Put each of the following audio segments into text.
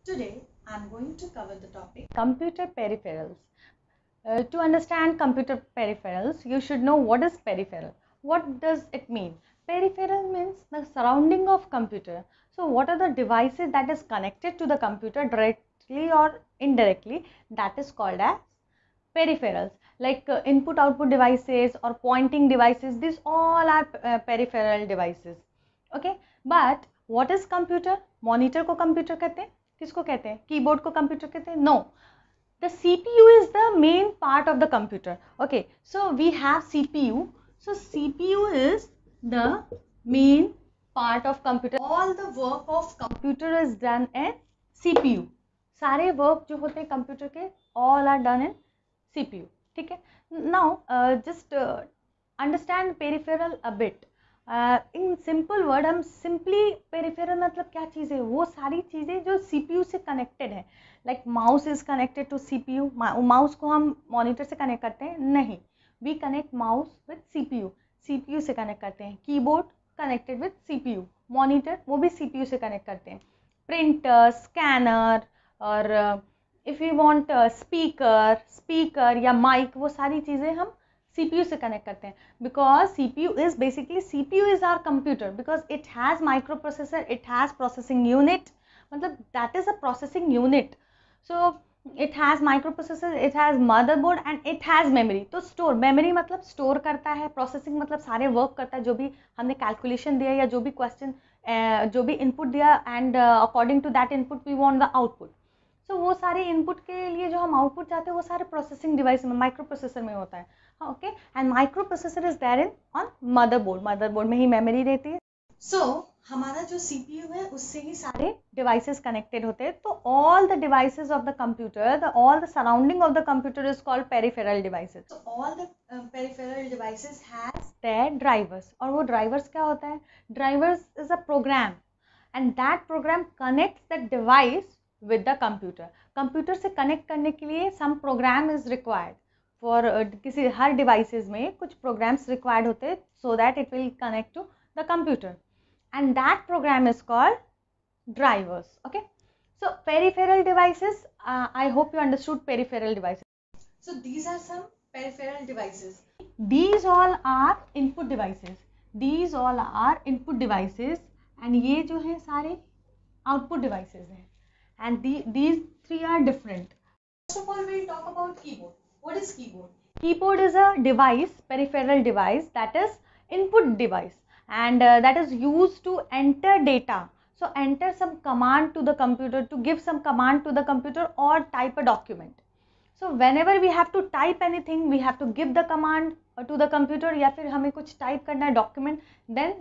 Today I'm going to cover the topic computer peripherals. To understand computer peripherals, you should know what is peripheral. What does it mean? Peripheral means the surrounding of computer. So what are the devices that is connected to the computer directly or indirectly? That is called as peripherals, like input output devices or pointing devices. These all are peripheral devices. Okay, but what is computer? Monitor को computer कहते हैं, किसको कहते हैं? Keyboard को computer कहते हैं? No, the CPU is the main part of the computer. Okay, so we have CPU. So CPU is the main part of computer. All the work of computer is done in CPU. सारे work जो होते हैं computer के all are done in CPU. ठीक है. Now just understand peripheral a bit. In simple word हम simply peripheral मतलब क्या चीज़ है? वो सारी चीज़ें जो CPU से कनेक्टेड है. Like mouse is connected to CPU. Mouse को हम मॉनिटर से कनेक्ट करते हैं? नहीं, we connect mouse with CPU. CPU से कनेक्ट करते हैं. Keyboard connected with CPU. Monitor वो भी CPU से कनेक्ट करते हैं. प्रिंटर, स्कैनर और इफ़ यू वांट स्पीकर या माइक, वो सारी चीज़ें हम CPU से कनेक्ट करते हैं. Because CPU is our computer, because it has microprocessor, it has processing unit, मतलब that is a processing unit. So it has microprocessor, it has motherboard and it has memory. तो store, memory मतलब store करता है, processing मतलब सारे work करता है, जो भी हमने कैलकुलेशन दिया या जो भी क्वेश्चन जो भी इनपुट दिया and according to that input we want the output. So वो सारे इनपुट के लिए जो हम आउटपुट चाहते हैं वो सारे प्रोसेसिंग डिवाइस में, माइक्रो प्रोसेसर में होता है. Okay, and microprocessor is there in on motherboard में ही मेमोरी रहती है. सो हमारा जो CPU है उससे ही सारे डिवाइसेस कनेक्टेड होते हैं. तो all the devices of the computer, all the surrounding of the computer is called peripheral devices. तो all the peripheral devices has their drivers. और वो ड्राइवर्स क्या होता है? Drivers is a program and that program connects the device with the computer. Computer से connect करने के लिए some program is required for किसी हर डिवाइसेस में कुछ प्रोग्राम्स रिक्वायर्ड होते हैं so that it will connect to the computer, and that program is called drivers. Okay, so peripheral devices, I hope you understood peripheral devices. So these are some peripheral devices. These all are input devices. And ये जो है सारे output devices हैं. And these three are different. First of all, we'll talk about keyboard. What is keyboard? Keyboard is a device, peripheral device, that is input device, and that is used to enter data. So enter some command to the computer, to give some command to the computer or type a document. So whenever we have to type anything, we have to give the command to the computer, या फिर हमें कुछ type करना है document, then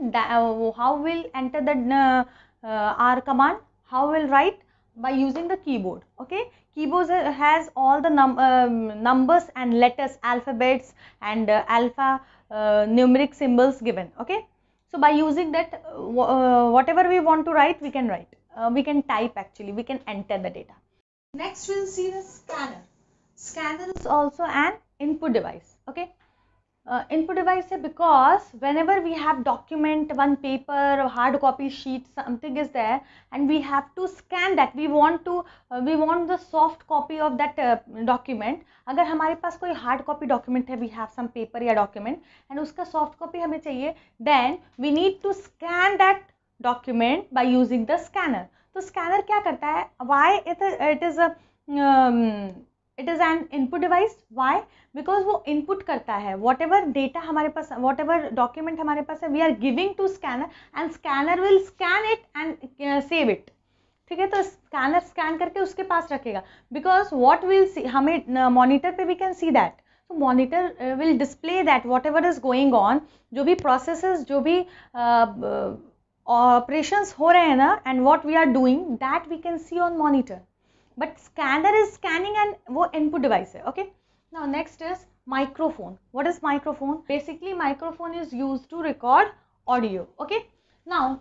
how will enter the our command, how will write? By using the keyboard. Okay, keyboard has all the numbers and letters, alphabets and alpha numeric symbols given. Okay, so by using that whatever we want to write, we can write, we can type, actually we can enter the data. Next we'll see the scanner. Scanner is also an input device. Okay, input device है because whenever we have document, one paper or hard copy sheet, something is there and we have to scan that, we want the soft copy of that document. अगर हमारे पास कोई hard copy document है, we have some paper या document and उसका soft copy हमें चाहिए, then we need to scan that document by using the scanner. तो scanner क्या करता है? Why it is an input device? Why? Because वो input करता है whatever data हमारे पास, whatever document हमारे पास है, we are giving to scanner and scanner will scan it and save it. ठीक है, तो scanner scan करके उसके पास रखेगा. Because what we'll see, हमें monitor पे we can see that. So monitor will display that whatever is going on, जो भी processes, जो भी operations हो रहे हैं ना, and what we are doing, that we can see on monitor. But scanner is scanning and वो input device है. Okay, now next is microphone. What is microphone? Basically microphone is used to record audio. Okay, now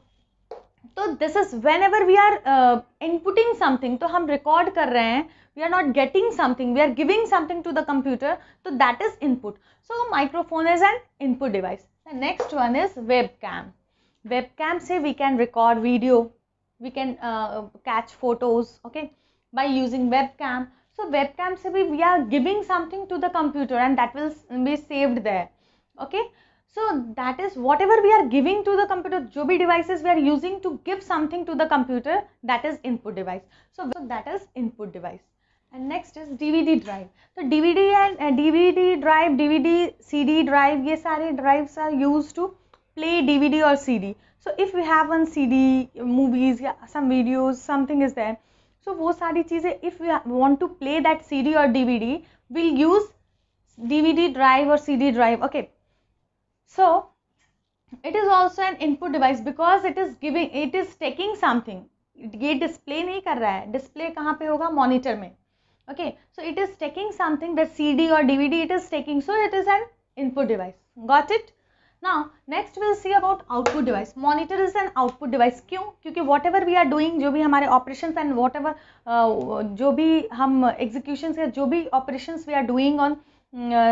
तो this is whenever we are inputting something, तो हम record कर रहे हैं, we are not getting something, we are giving something to the computer, so that is input. So microphone is an input device. The next one is webcam. Webcam से we can record video, we can catch photos, okay, by using webcam. So webcam se bhi we are giving something to the computer and that will be saved there, okay. So that is whatever we are giving to the computer, jo bhi devices we are using to give something to the computer, that is input device. So that is input device. And next is DVD drive. So DVD and DVD drive, DVD, CD drive, ये सारे drives are used to play DVD or CD. So if we have one CD, movies, या some videos, something is there. So वो सारी चीज़ें, if we want to play that CD or DVD, we'll use DVD drive or CD drive. Okay. So it is also an input device because it is taking something. ये display नहीं कर रहा है, display कहाँ पे होगा, monitor में. Okay, so it is taking something, the CD or DVD it is taking, so it is an input device. Got it? Now next we'll see about output device. Monitor is an output device. क्यों? क्योंकि whatever we are doing, जो भी हमारे operations and whatever जो भी हम executions या जो भी operations we are doing on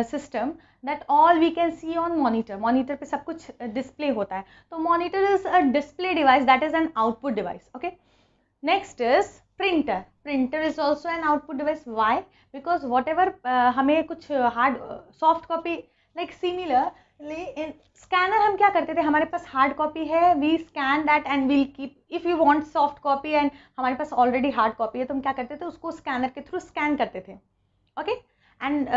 system, that all we can see on monitor. Monitor पे सब कुछ display होता है. तो monitor is a display device, that is an output device. Okay. Next is printer. Printer is also an output device. Why? Because whatever हमें कुछ hard soft copy, like similarly in scanner हम क्या करते थे, हमारे पास hard copy है, we scan that and we'll keep. If you want soft copy and हमारे पास already hard copy है, तो हम क्या करते थे, उसको scanner के through scan करते थे, okay, and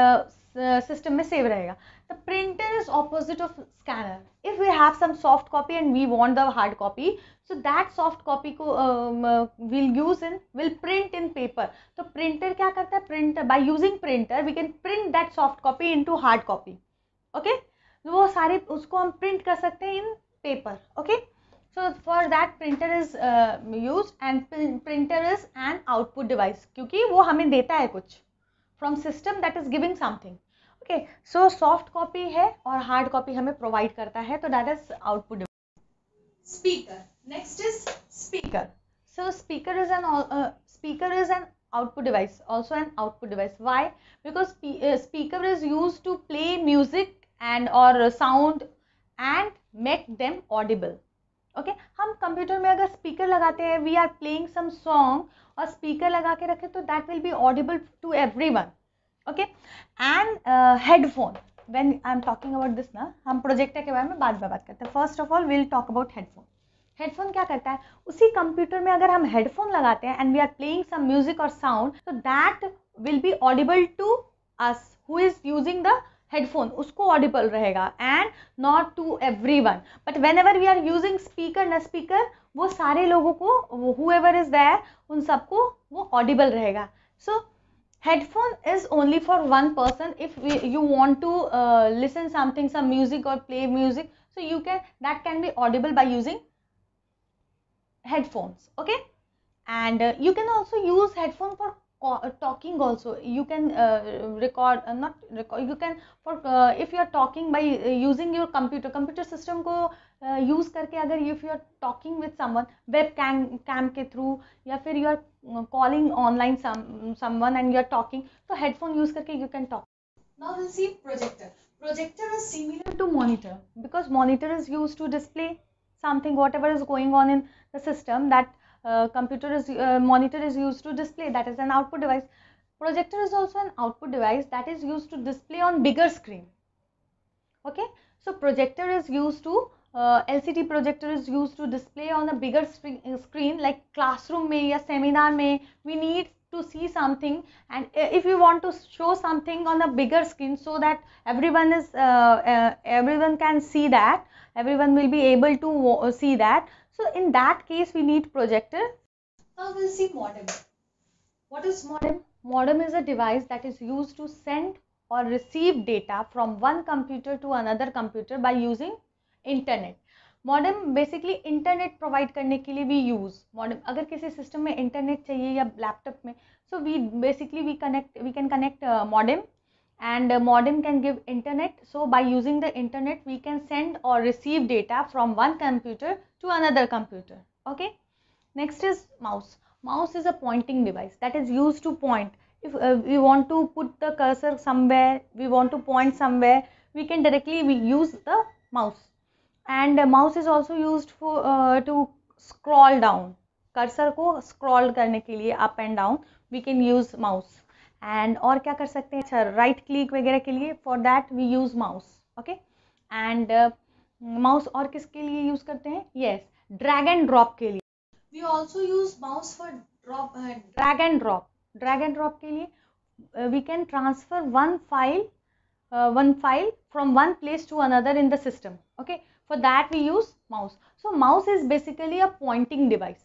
system में save रहेगा. The printer is opposite of scanner. If we have some soft copy and we want the hard copy, so that soft copy को will print in paper. तो printer क्या करता है, printer by using printer we can print that soft copy into hard copy, okay. वो सारे उसको हम print कर सकते हैं in paper, okay. So for that printer is used, and printer is an output device क्योंकि वो हमें देता है कुछ from system, that is giving something. Okay, so soft copy है और hard copy हमें provide करता है, तो that is output device. Speaker. Next is speaker. So speaker is an output device, also an output device. Why? Because speaker is used to play music and or sound and make them audible. Okay, हम computer में अगर speaker लगाते हैं, we are playing some song और speaker लगा के रखें, तो that will be audible to everyone. Okay, and headphone. When I am talking about this ना, हम प्रोजेक्टर के बारे में बाद में बात करते हैं. First of all, we'll talk about headphone. Headphone क्या करता है, उसी कंप्यूटर में अगर हम हेडफोन लगाते हैं and we are playing some music or sound, so that will be audible to us who is using the headphone, उसको audible रहेगा and not to everyone. But whenever we are using speaker ना, speaker वो सारे लोगों को, whoever is there, उन सबको वो audible रहेगा. So headphone is only for one person. If you want to listen something, some music or play music, so you can, that can be audible by using headphones, okay. And you can also use headphone for talking also. You can record, not record, you can for if you are talking by using your computer system को use करके, अगर if you are talking with someone webcam के through, या फिर you are calling online someone and you are talking, तो headphone use करके you can talk. Now we'll see projector. Projector is similar to monitor because monitor is used to display something, whatever is going on in the system, that monitor is used to display, that is an output device. Projector is also an output device that is used to display on bigger screen, okay. So projector is used to LCD projector is used to display on a bigger screen, like classroom में या seminar में we need to see something, and if you want to show something on a bigger screen so that everyone can see that, everyone will be able to see that, so in that case we need projector. Now we'll see modem. What is modem? Modem is a device that is used to send or receive data from one computer to another computer by using internet. Modem basically internet provide करने के लिए भी use modem, अगर किसी system में internet चाहिए या laptop में, so we can connect modem and modem can give internet. So by using the internet we can send or receive data from one computer to another computer, okay. Next is mouse. Mouse is a pointing device that is used to point. If we want to put the cursor somewhere, we want to point somewhere, we can directly use the mouse. And mouse is also used for to scroll down, cursor को scroll करने के लिए up and down we can use mouse. And और क्या कर सकते हैं, अच्छा राइट क्लिक वगैरह के लिए, for that we use mouse. Okay, and mouse और किसके लिए यूज करते हैं, यस, ड्रैग एंड ड्रॉप के लिए। We also use mouse for drag and drop. Drag and drop के लिए we can transfer one file from one place to another in the system. Okay, for that we use mouse. So mouse is basically a pointing device.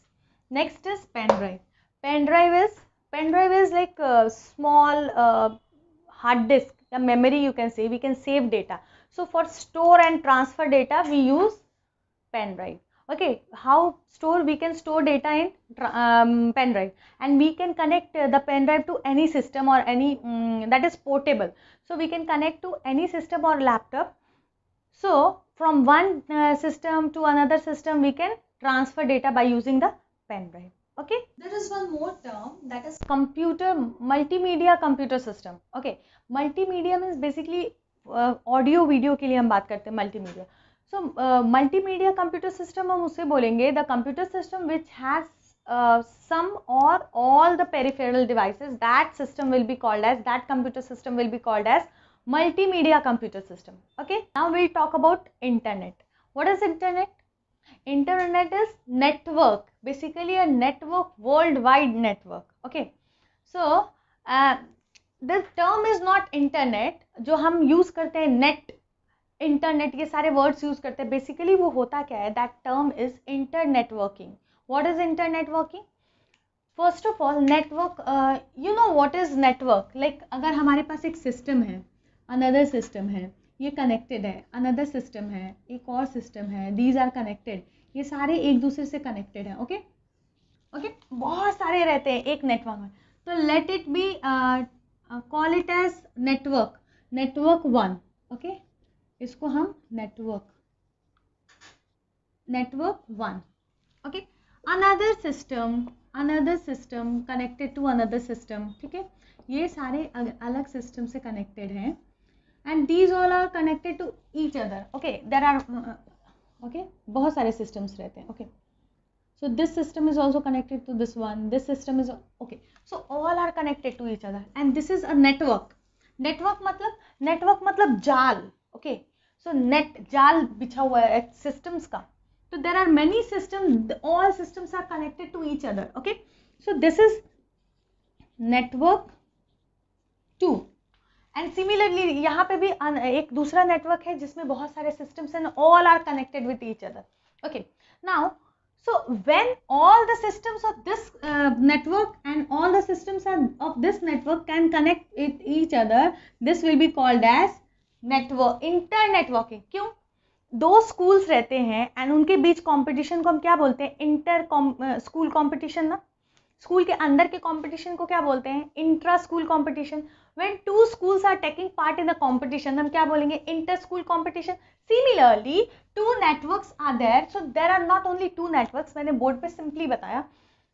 Next is pen drive. Pen drive is like a small hard disk, the memory you can say. We can save data. So for store and transfer data we use pen drive. Okay, how store, we can store data in pen drive, and we can connect the pen drive to any system or any that is portable. So we can connect to any system or laptop. So from one system to another system we can transfer data by using the pen drive. Okay, there is one more term, that is multimedia computer system. Okay, multimedia means basically audio video के लिए हम बात करते हैं multimedia. So multimedia computer system हम उसे बोलेंगे the computer system which has some or all the peripheral devices. That system will be called as, that computer system will be called as multimedia computer system. Okay, now we'll talk about internet. What is internet? Internet is network, basically a network, worldwide network. Okay, so this term is not internet, जो हम use करते हैं net, internet, ये सारे words use करते हैं, basically वो होता क्या है, that term is internetworking. What is internetworking? First of all network, you know what is network, like अगर हमारे पास एक सिस्टम है, अनदर सिस्टम है, ये कनेक्टेड है, अनदर सिस्टम है, एक और सिस्टम है, दीज आर कनेक्टेड, ये सारे एक दूसरे से कनेक्टेड है. ओके ओके, बहुत सारे रहते हैं एक नेटवर्क में. तो let it be, call it as network, network 1. Okay, इसको हम network 1. Okay, another system connected to another system. ठीक है, ये सारे अलग सिस्टम से कनेक्टेड हैं, and these all are connected to each other. Okay, there are, okay, बहुत सारे सिस्टम्स रहते हैं. Okay, so this system is also connected to this one, this system is okay, so all are connected to each other, and this is a network. network मतलब जाल. okay, so net, जाल बिछा हुआ है systems का. so there are many systems, all systems are connected to each other. okay, so this is network 2. and similarly यहाँ पे भी एक दूसरा नेटवर्क है जिसमें बहुत सारे systems हैं, all are connected with each other. okay, now so when all the systems of this network and all the systems of this network can connect with each other, this will be called as network, internetworking. क्यों? दो schools रहते हैं and उनके बीच competition को हम क्या बोलते हैं, इंटर स्कूल competition ना. स्कूल के अंदर के competition को क्या बोलते हैं, intra school competition. when two schools are taking part in the competition, हम क्या बोलेंगे, inter school competition. Similarly, two networks are there. So there are not only two networks, मैंने बोर्ड पे simply बताया.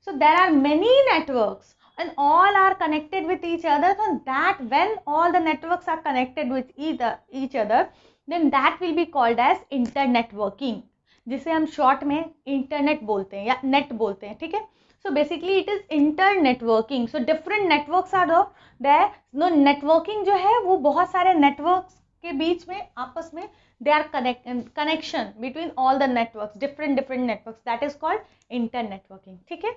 So there are many networks and all are connected with each other. So that when all the networks are connected with each other, then that will be called as internetworking, जिसे हम short में internet बोलते हैं या net बोलते हैं. ठीक है, so basically it is internetworking. so different networks are there. no, networking जो है वो बहुत सारे networks के बीच में आपस में they are connection between all the networks, different networks, that is called internetworking. ठीक है,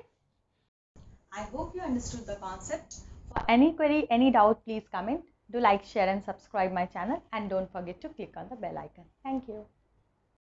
I hope you understood the concept. For any query, any doubt, please comment. Do like, share and subscribe my channel, and don't forget to click on the bell icon. Thank you.